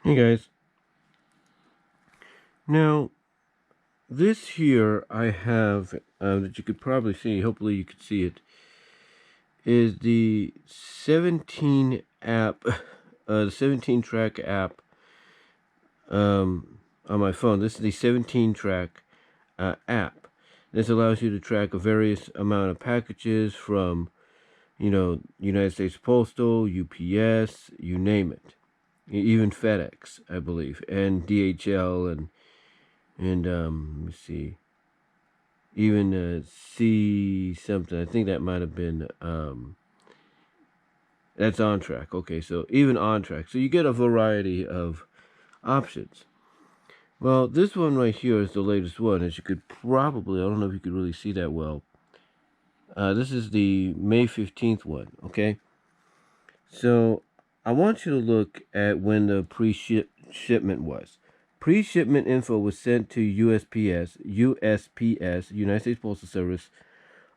Hey guys. Now, this here I have that you could probably see, hopefully you could see it, is the 17 app, the 17 track app on my phone. This is the 17 track app. This allows you to track a various amount of packages from, United States Postal, UPS, you name it. Even FedEx, I believe, and DHL and let me see, even C something. I think that might have been that's on track. Okay, so even on track. So you get a variety of options. Well, this one right here is the latest one, as you could probably, I don't know if you could really see that well. This is the May 15th one, okay? So I want you to look at when the pre-shipment was. Pre-shipment info was sent to USPS, United States Postal Service,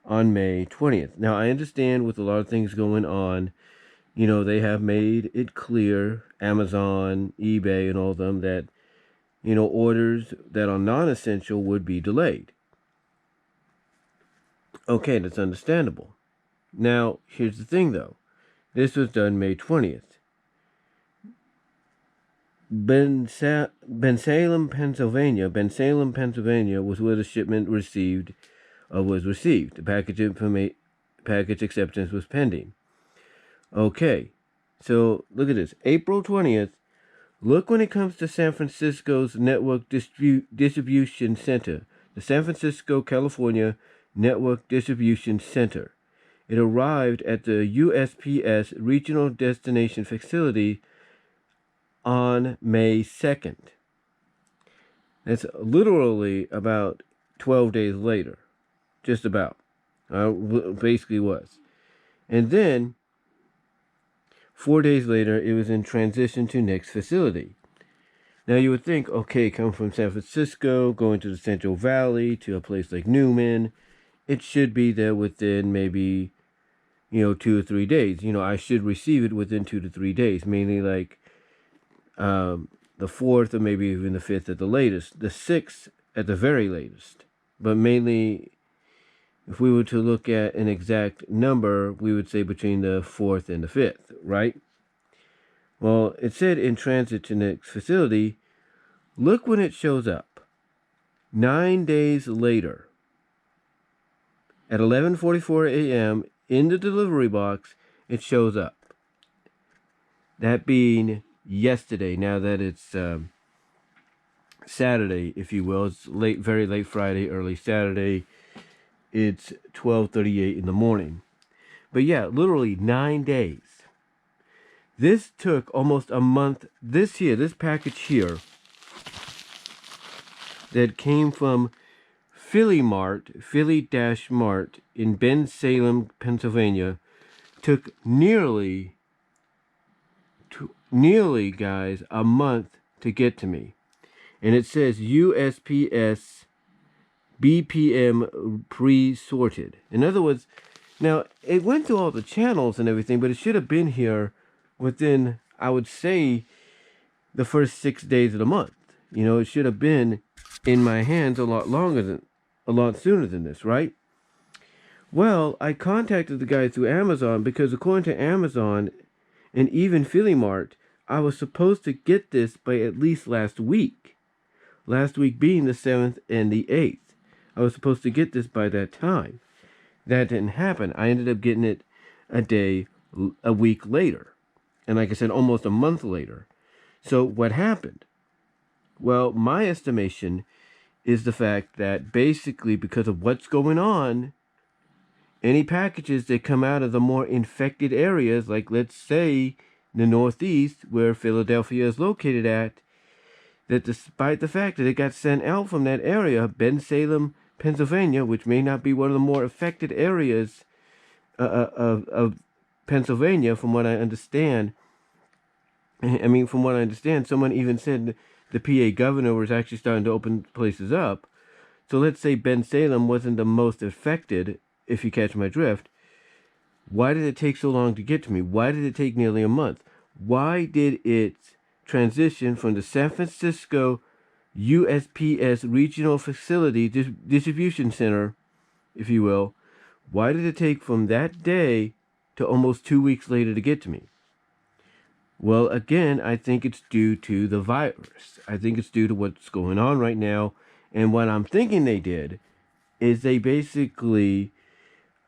on May 20th. Now, I understand with a lot of things going on, they have made it clear, Amazon, eBay, and all of them, that, orders that are non-essential would be delayed. Okay, that's understandable. Now, here's the thing, though. This was done May 20th. Bensalem, Pennsylvania was where the shipment was received. The package acceptance was pending. Okay, so look at this. April 20th. Look when it comes to San Francisco's Network Distribution Center, the San Francisco, California Network Distribution Center. It arrived at the USPS Regional Destination Facility on May 2nd. That's literally about 12 days later. Just about. Basically was. And then 4 days later, it was in transition to next facility. Now you would think, okay, come from San Francisco, going to the Central Valley, to a place like Newman, it should be there within maybe, 2 or 3 days. I should receive it within 2 to 3 days, mainly like the 4th or maybe even the 5th at the latest, the 6th at the very latest. But mainly, if we were to look at an exact number, we would say between the 4th and the 5th, right? Well, it said in transit to next facility. Look when it shows up. 9 days later, at 11:44 a.m. in the delivery box, it shows up. That being yesterday. Now that it's Saturday, if you will, it's very late Friday, early Saturday. It's 12:38 in the morning. But yeah, literally 9 days. This took almost a month. This package here, that came from Philly-Mart, Philly-Mart in Bensalem, Pennsylvania, took nearly, guys, a month to get to me. And it says USPS BPM pre-sorted. In other words, now it went through all the channels and everything, but it should have been here within, I would say, the first 6 days of the month. It should have been in my hands a lot sooner than this, right? Well, I contacted the guy through Amazon because according to Amazon and even Philly-Mart, I was supposed to get this by at least last week. Last week being the 7th and the 8th. I was supposed to get this by that time. That didn't happen. I ended up getting it a week later. And like I said, almost a month later. So what happened? Well, my estimation is the fact that basically because of what's going on, any packages that come out of the more infected areas, like let's say the Northeast, where Philadelphia is located at, that despite the fact that it got sent out from that area, Bensalem, Pennsylvania, which may not be one of the more affected areas of Pennsylvania, from what I understand. From what I understand, someone even said the PA governor was actually starting to open places up. So let's say Bensalem wasn't the most affected, if you catch my drift. Why did it take so long to get to me? Why did it take nearly a month? Why did it transition from the San Francisco USPS Regional Facility Distribution Center, if you will, why did it take from that day to almost 2 weeks later to get to me? Well, again, I think it's due to the virus. I think it's due to what's going on right now. And what I'm thinking they did is they basically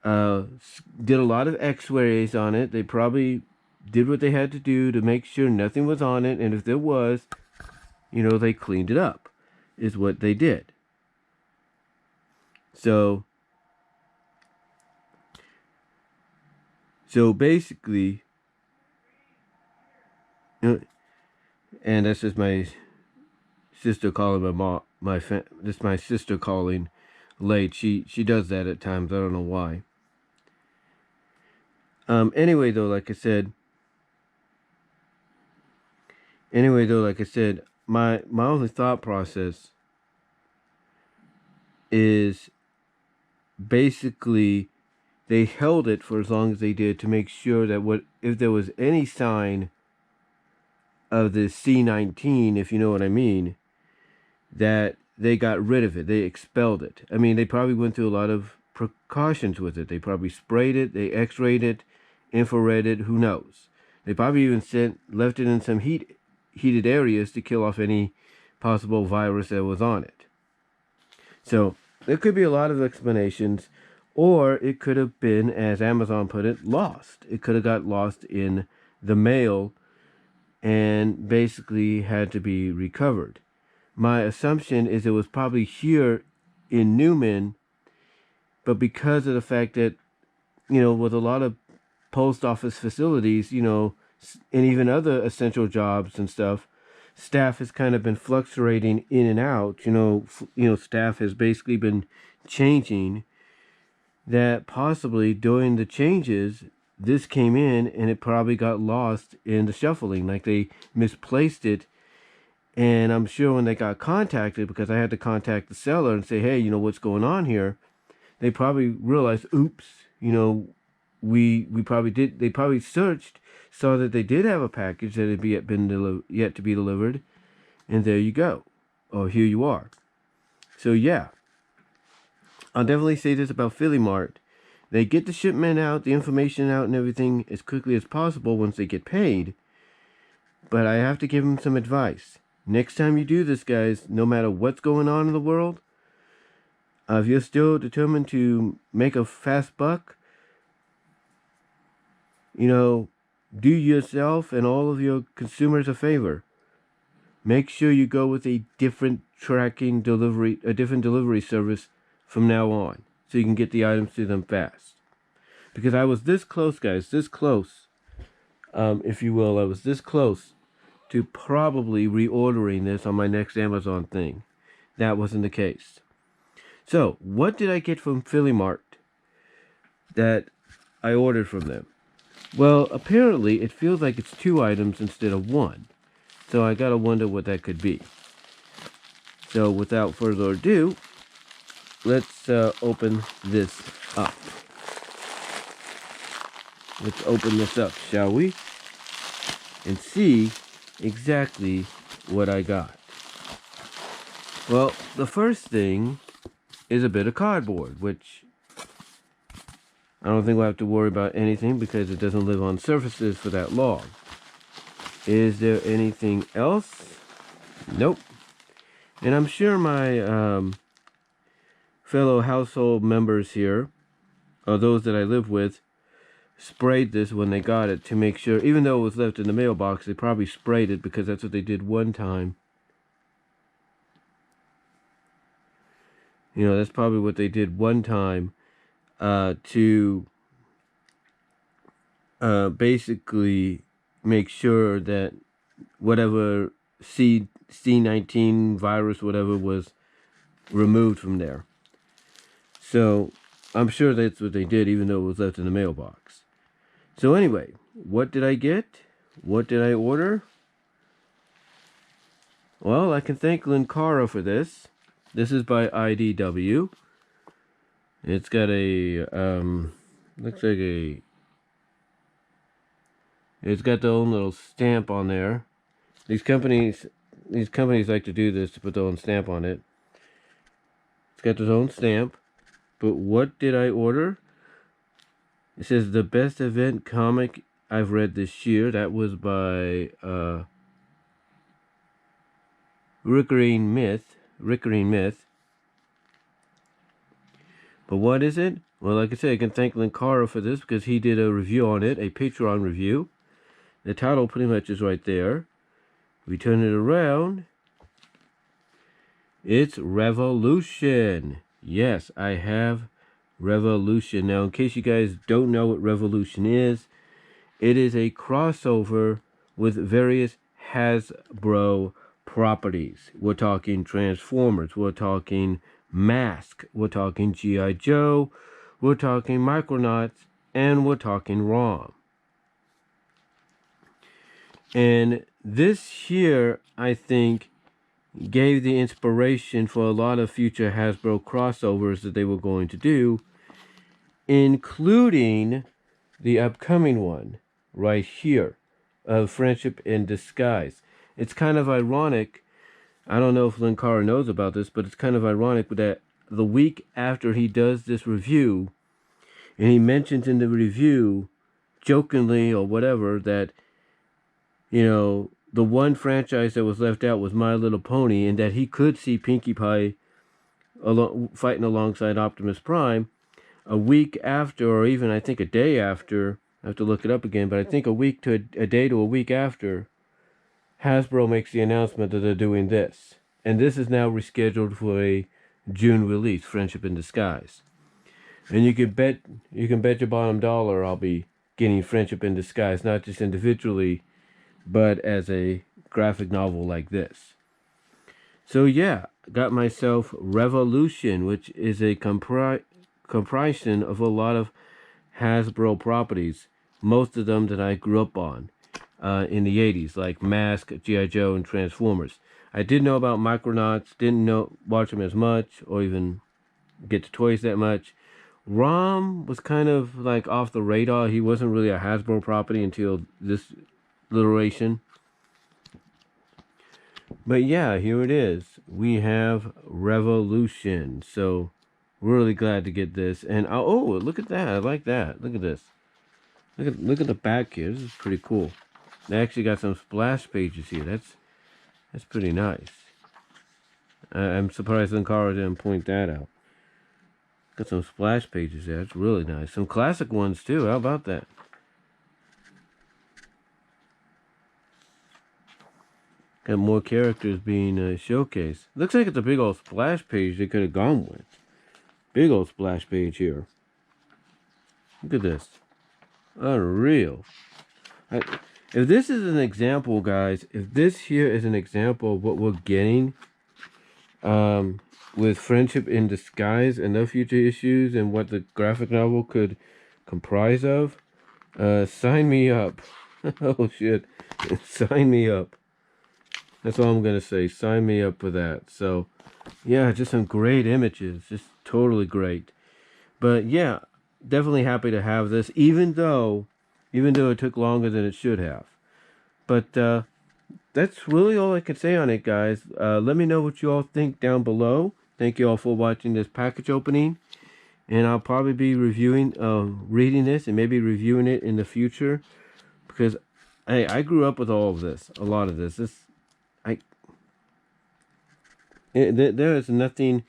did a lot of x-rays on it. They probably did what they had to do to make sure nothing was on it. And if there was, they cleaned it up, is what they did. So basically, and that's just my sister calling my mom. This is my sister calling late. She does that at times. I don't know why. Anyway, though, like I said, my only thought process is basically they held it for as long as they did to make sure that if there was any sign of the C-19, if you know what I mean, that they got rid of it. They expelled it. I mean, they probably went through a lot of precautions with it. They probably sprayed it. They x-rayed it, infrared it. Who knows? They probably even left it in some heated areas to kill off any possible virus that was on it. So there could be a lot of explanations, or it could have been, as Amazon put it, lost. It could have got lost in the mail and basically had to be recovered. My assumption is it was probably here in Newman, but because of the fact that, with a lot of post office facilities, and even other essential jobs and stuff, staff has kind of been fluctuating in and out. Staff has basically been changing. That possibly during the changes, this came in and it probably got lost in the shuffling, like they misplaced it. And I'm sure when they got contacted, because I had to contact the seller and say, hey, what's going on here? They probably realized, oops, we probably did. They probably searched, saw that they did have a package that had yet to be delivered. And there you go. Or here you are. So yeah, I'll definitely say this about Philly-Mart. They get the shipment out, the information out and everything as quickly as possible once they get paid. But I have to give them some advice. Next time you do this, guys, no matter what's going on in the world, if you're still determined to make a fast buck, do yourself and all of your consumers a favor. Make sure you go with a different delivery service from now on, so you can get the items to them fast. Because I was this close, guys, if you will, I was this close to probably reordering this on my next Amazon thing. That wasn't the case. So, what did I get from Philly-Mart that I ordered from them? Well, apparently it feels like it's 2 items instead of 1. So I gotta wonder what that could be. So without further ado, let's open this up. Let's open this up, shall we? And see exactly what I got. Well, the first thing is a bit of cardboard, which I don't think we'll have to worry about anything because it doesn't live on surfaces for that long. Is there anything else? Nope. And I'm sure my fellow household members here, or those that I live with, sprayed this when they got it to make sure, even though it was left in the mailbox, they probably sprayed it because that's what they did one time. That's probably what they did one time to basically make sure that whatever C-19 virus, whatever, was removed from there. So I'm sure that's what they did, even though it was left in the mailbox. So anyway, what did I get? What did I order? Well, I can thank Linkara for this. This is by IDW. It's got a, looks like it's got the own little stamp on there. These companies like to do this to put their own stamp on it. It's got its own stamp. But what did I order? It says the best event comic I've read this year. That was by Rickering Myth. But what is it? Well, like I said, I can thank Linkara for this because he did a review on it, a Patreon review. The title pretty much is right there. We turn it around. It's Revolution. Yes, I have Revolution. Now, in case you guys don't know what Revolution is, it is a crossover with various Hasbro properties. We're talking Transformers. We're talking Mask. We're talking G.I. Joe. We're talking Micronauts. And we're talking ROM. And this here, I think, gave the inspiration for a lot of future Hasbro crossovers that they were going to do, including the upcoming one right here of Friendship in Disguise. It's kind of ironic. I don't know if Linkara knows about this, but it's kind of ironic that the week after he does this review, and he mentions in the review, jokingly or whatever, that, you know, the one franchise that was left out was My Little Pony, and that he could see Pinkie Pie fighting alongside Optimus Prime. A week after, or even I think a day after, I have to look it up again, but I think a day to a week after, Hasbro makes the announcement that they're doing this. And this is now rescheduled for a June release, Friendship in Disguise. And you can bet your bottom dollar I'll be getting Friendship in Disguise, not just individually, but as a graphic novel like this. So yeah, got myself Revolution, which is a comprising of a lot of Hasbro properties, most of them that I grew up on in the 80s, like Mask, G.I. Joe, and Transformers. I did know about Micronauts, didn't watch them as much, or even get the toys that much. ROM was kind of like off the radar. He wasn't really a Hasbro property until this iteration. But yeah, here it is. We have Revolution. So, really glad to get this. And oh, look at that. I like that. Look at this. Look at the back here. This is pretty cool. They actually got some splash pages here. That's pretty nice. I'm surprised Linkara didn't point that out. Got some splash pages there. That's really nice. Some classic ones too. How about that? Got more characters being showcased. Looks like it's a big old splash page they could have gone with. Big old splash page here. Look at this. Unreal. If this is an example, guys, if this here is an example of what we're getting with Friendship in Disguise and the future issues and what the graphic novel could comprise of, sign me up. Oh, shit. Sign me up. That's all I'm going to say. Sign me up for that. So, yeah, just some great images. Just totally great. But, yeah, definitely happy to have this, even though it took longer than it should have. But that's really all I can say on it, guys. Let me know what you all think down below. Thank you all for watching this package opening. And I'll probably be reading this and maybe reviewing it in the future. Because, hey, I grew up with all of this. A lot of this. There is nothing...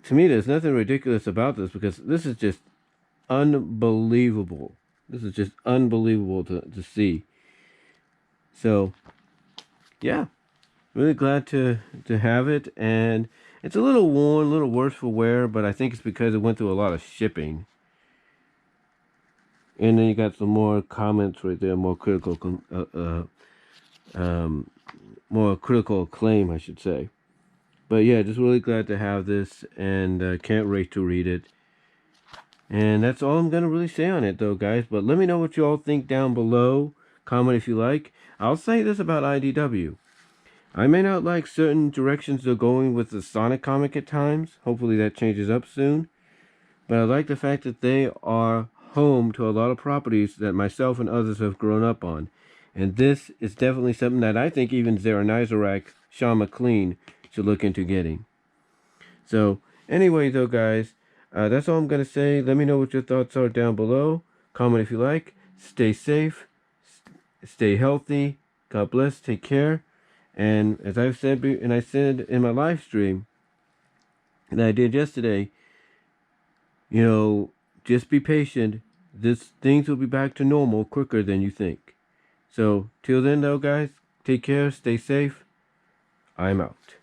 To me, there's nothing ridiculous about this because this is just unbelievable. This is just unbelievable to see. So, yeah, really glad to have it. And it's a little worn, a little worse for wear, but I think it's because it went through a lot of shipping. And then you got some more comments right there, more critical acclaim, I should say. But yeah, just really glad to have this, and can't wait to read it. And that's all I'm going to really say on it, though, guys. But let me know what you all think down below. Comment if you like. I'll say this about IDW. I may not like certain directions they're going with the Sonic comic at times. Hopefully that changes up soon. But I like the fact that they are home to a lot of properties that myself and others have grown up on. And this is definitely something that I think even Zaranizarak, Sean McLean should look into getting. So, anyway, though, guys, that's all I'm going to say. Let me know what your thoughts are down below. Comment if you like. Stay safe. Stay healthy. God bless. Take care. And as I've said, and I said in my live stream that I did yesterday, you know, just be patient. Things will be back to normal quicker than you think. So, till then, though, guys, take care. Stay safe. I'm out.